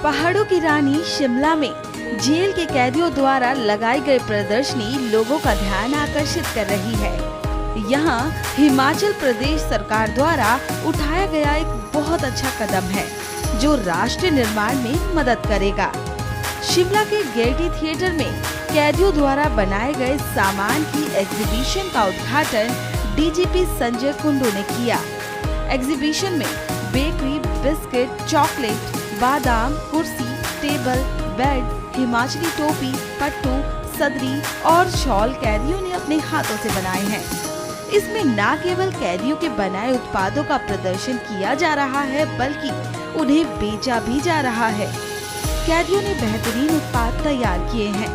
पहाड़ों की रानी शिमला में जेल के कैदियों द्वारा लगाई गई प्रदर्शनी लोगों का ध्यान आकर्षित कर रही है। यहाँ हिमाचल प्रदेश सरकार द्वारा उठाया गया एक बहुत अच्छा कदम है जो राष्ट्र निर्माण में मदद करेगा। शिमला के गेयटी थिएटर में कैदियों द्वारा बनाए गए सामान की एग्जीबिशन का उद्घाटन डीजीपी संजय कुंडू ने किया। एग्जीबिशन में बेकरी, बिस्किट, चॉकलेट, बादाम, कुर्सी, टेबल, बेड, हिमाचली टोपी, पट्टू, सदरी और शॉल कैदियों ने अपने हाथों से बनाए हैं। इसमें न केवल कैदियों के बनाए उत्पादों का प्रदर्शन किया जा रहा है बल्कि उन्हें बेचा भी जा रहा है। कैदियों ने बेहतरीन उत्पाद तैयार किए हैं।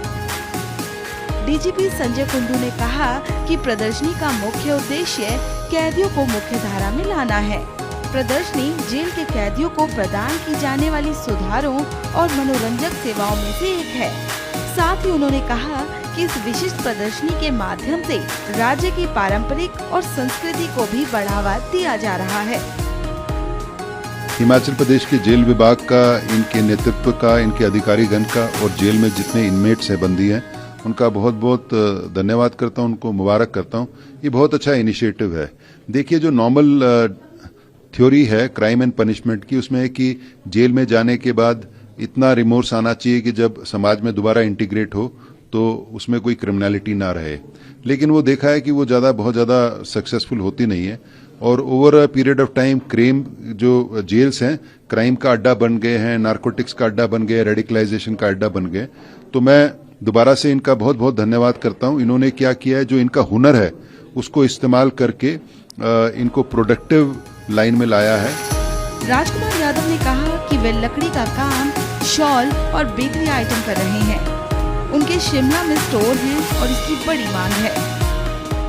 डीजीपी संजय कुंडू ने कहा कि प्रदर्शनी का मुख्य उद्देश्य कैदियों को मुख्य धारा में लाना है। प्रदर्शनी जेल के कैदियों को प्रदान की जाने वाली सुधारों और मनोरंजक सेवाओं में से एक है। साथ ही उन्होंने कहा कि इस विशिष्ट प्रदर्शनी के माध्यम से राज्य की पारंपरिक और संस्कृति को भी बढ़ावा दिया जा रहा है। हिमाचल प्रदेश के जेल विभाग का, इनके नेतृत्व का, इनके अधिकारीगण का और जेल में जितने इनमेट्स हैं, बंदी हैं, उनका बहुत बहुत धन्यवाद करता हूं, उनको मुबारक करता हूं। ये बहुत अच्छा इनिशिएटिव है। देखिए, जो नॉर्मल थ्योरी है क्राइम एंड पनिशमेंट की, उसमें है कि जेल में जाने के बाद इतना रिमोर्स आना चाहिए कि जब समाज में दोबारा इंटीग्रेट हो तो उसमें कोई क्रिमिनलिटी ना रहे। लेकिन वो देखा है कि वो बहुत ज्यादा सक्सेसफुल होती नहीं है और over a period of time crime जो जेल्स हैं क्राइम का अड्डा बन गए हैं, नार्कोटिक्स का अड्डा बन गए, रेडिकलाइजेशन का अड्डा बन गए। तो मैं दोबारा से इनका बहुत बहुत धन्यवाद करता हूं। इन्होंने क्या किया है, जो इनका हुनर है उसको इस्तेमाल करके इनको प्रोडक्टिव लाइन में लाया है। राजकुमार यादव ने कहा कि वे लकड़ी का काम, शॉल और बेकरी आइटम कर रहे हैं। उनके शिमला में स्टोर हैं और इसकी बड़ी मांग है।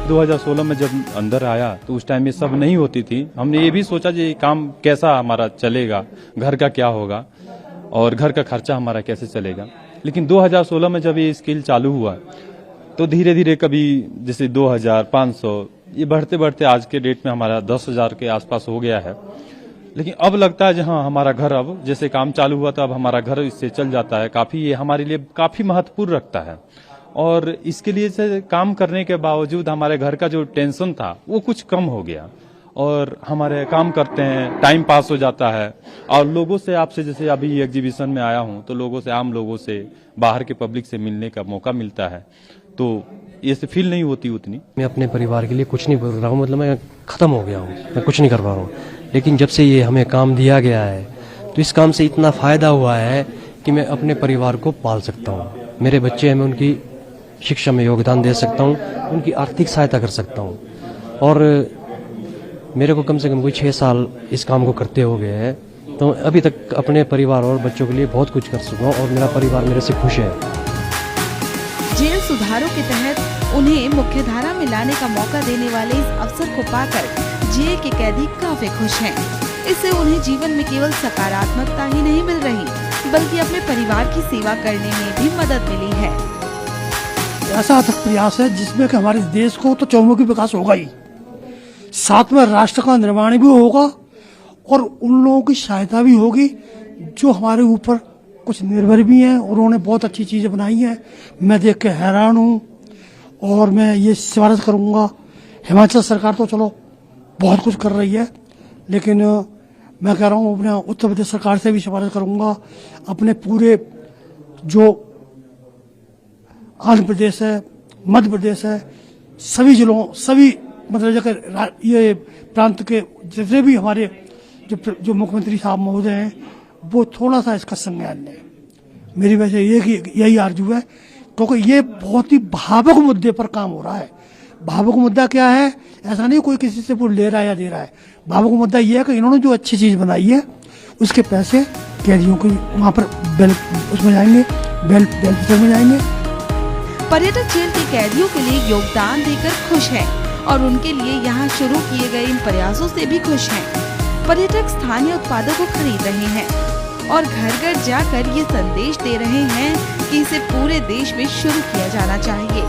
2016 में जब अंदर आया तो उस टाइम ये सब नहीं होती थी। हमने ये भी सोचा कि ये काम कैसा हमारा चलेगा, घर का क्या होगा और घर का खर्चा हमारा कैसे चलेगा। लेकिन 2016 में जब ये स्किल चालू हुआ तो धीरे धीरे कभी जैसे 2000, 500 ये बढ़ते बढ़ते आज के डेट में हमारा 10,000 के आसपास हो गया है। लेकिन अब लगता है जहाँ हमारा घर, अब जैसे काम चालू हुआ था, अब हमारा घर इससे चल जाता है। काफी ये हमारे लिए काफी महत्वपूर्ण रखता है और इसके लिए से काम करने के बावजूद हमारे घर का जो टेंशन था वो कुछ कम हो गया और हमारे काम करते हैं, टाइम पास हो जाता है। और लोगों से, आपसे जैसे अभी एग्जीबिशन में आया हूँ तो लोगों से, आम लोगों से, बाहर के पब्लिक से मिलने का मौका मिलता है तो ये से फील नहीं होती उतनी। मैं अपने परिवार के लिए कुछ नहीं कर रहा हूँ, मतलब मैं खत्म हो गया हूँ, मैं कुछ नहीं कर पा रहा हूँ। लेकिन जब से ये हमें काम दिया गया है तो इस काम से इतना फायदा हुआ है कि मैं अपने परिवार को पाल सकता हूँ। मेरे बच्चे हैं, मैं उनकी शिक्षा में योगदान दे सकता हूँ, उनकी आर्थिक सहायता कर सकता हूँ। और मेरे को कम से कम कोई 6 साल इस काम को करते हो गए हैं, तो अभी तक अपने परिवार और बच्चों के लिए बहुत कुछ कर चुका हूँ और मेरा परिवार मेरे से खुश है। जेल सुधारों के तहत उन्हें मुख्य धारा में लाने का मौका देने वाले इस अवसर को पाकर जेल के कैदी काफी खुश हैं। इससे उन्हें जीवन में केवल सकारात्मकता ही नहीं मिल रही बल्कि अपने परिवार की सेवा करने में भी मदद मिली है। ऐसा प्रयास है जिसमें कि हमारे देश को तो चौमुखी विकास होगा ही, साथ में राष्ट्र का निर्माण भी होगा और उन लोगों की सहायता भी होगी जो हमारे ऊपर कुछ निर्भर भी हैं और उन्होंने बहुत अच्छी चीजें बनाई हैं। मैं देख के हैरान हूँ और मैं ये सिफारिश करूंगा। हिमाचल सरकार तो चलो बहुत कुछ कर रही है, लेकिन मैं कह रहा हूँ अपने उत्तर प्रदेश सरकार से भी सिफारिश करूंगा। अपने पूरे जो आंध्र प्रदेश है, मध्य प्रदेश है, सभी जिलों, सभी मतलब जगह ये प्रांत के जितने भी हमारे जो मुख्यमंत्री साहब महोदय हैं वो थोड़ा सा इसका संज्ञान लें। मेरी वजह से यही आरजू है, क्योंकि ये बहुत ही भावुक मुद्दे पर काम हो रहा है। भावुक मुद्दा क्या है? ऐसा नहीं कोई किसी से वो ले रहा है या दे रहा है। भावुक मुद्दा ये है कि इन्होंने जो अच्छी चीज बनाई है उसके पैसे कैदियों को वहाँ पर उसमें जाएंगे, बेनिफिट में जाएंगे। पर्यटक जेल के कैदियों के लिए योगदान देकर खुश हैं और उनके लिए यहाँ शुरू किए गए इन प्रयासों से भी खुश हैं। पर्यटक स्थानीय उत्पादों को खरीद रहे हैं और घर घर जाकर ये संदेश दे रहे हैं कि इसे पूरे देश में शुरू किया जाना चाहिए।